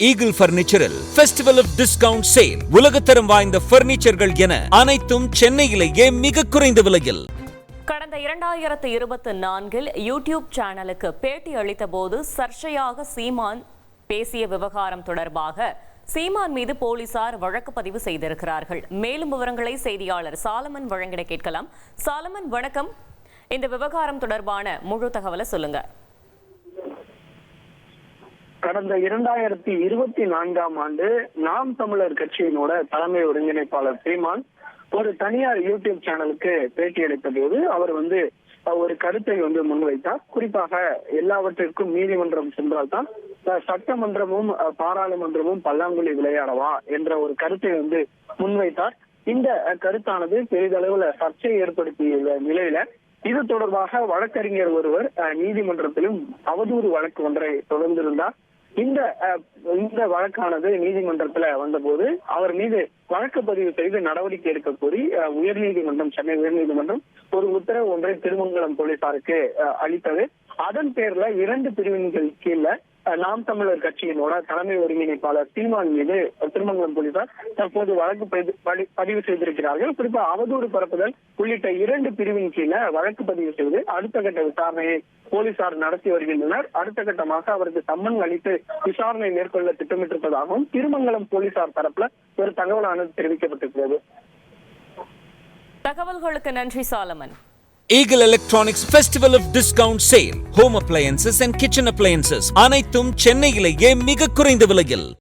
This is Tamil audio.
ஈகிள் பர்னிச்சரில் ஃபெஸ்டிவல் ஆஃப் டிஸ்கவுண்ட் சேல். உலகத்தரம் வாய்ந்த பர்னிச்சர்கள் என அனைத்தும் சென்னையிலேயே மிக குறைந்த விலையில். கடந்த 2024 யூடியூப் சேனலுக்கு பேட்டி அளித்த போது சர்ச்சையாக சீமான் பேசிய விவகாரம் தொடர்பாக சீமான் மீது போலீசார் வழக்கு பதிவு செய்திருக்கிறார்கள். மேலும் விவரங்களை செய்தியாளர் சாலமன் வழங்கிட கேட்கலாம். சாலமன், வணக்கம். இந்த விவகாரம் தொடர்பான முழு தகவலை சொல்லுங்க. கடந்த 2024 ஆண்டு நாம் தமிழர் கட்சியினோட தலைமை ஒருங்கிணைப்பாளர் சீமான் ஒரு தனியார் யூடியூப் சேனலுக்கு பேட்டி அளித்த போது அவர் ஒரு கருத்தை முன்வைத்தார். குறிப்பாக எல்லாவற்றிற்கும் நீதிமன்றம் சென்றால்தான் சட்டமன்றமும் பாராளுமன்றமும் பல்லாங்குழி விளையாடவா என்ற ஒரு கருத்தை முன்வைத்தார். இந்த கருத்தானது பெரிதளவுல சர்ச்சை ஏற்படுத்திய நிலையில இது தொடர்பாக வழக்கறிஞர் ஒருவர் நீதிமன்றத்திலும் அவதூறு வழக்கு ஒன்றை தொடர்ந்திருந்தார். இந்த வழக்கானது நீதிமன்றத்துல வந்தபோது அவர் மீது வழக்கு பதிவு செய்து நடவடிக்கை எடுக்க கோரி உயர்நீதிமன்றம், சென்னை உயர்நீதிமன்றம் ஒரு உத்தரவு ஒன்றை திருமங்கலம் போலீசாருக்கு அளித்தது. அதன் பேர்ல 2 பிரிவின்கள் கீழே நாம் தமிழர் கட்சியினோட தலைமை ஒருங்கிணைப்பாளர் சீமான் மீது திருமங்கலம் போலீசார் தற்போது வழக்கு பதிவு செய்திருக்கிறார்கள். குறிப்பா அவதூறு பரப்புதல் உள்ளிட்ட 2 பிரிவின் கீழே வழக்கு பதிவு செய்து அடுத்த கட்ட விசாரணையை போலீசார் நடத்தி வருகின்றனர். அடுத்த கட்டமாக அவருக்கு சம்மன் அளித்து விசாரணை மேற்கொள்ள திட்டமிட்டிருப்பதாகவும் திருமங்கலம் போலீசார் தரப்புல ஒரு தகவலானது தெரிவிக்கப்பட்டிருக்கிறது. தகவல்களுக்கு நன்றி Solomon. Eagle Electronics Festival of Discount Sale. Home appliances and kitchen appliances அனைத்தும் சென்னையிலேயே மிக குறைந்த விலையில்.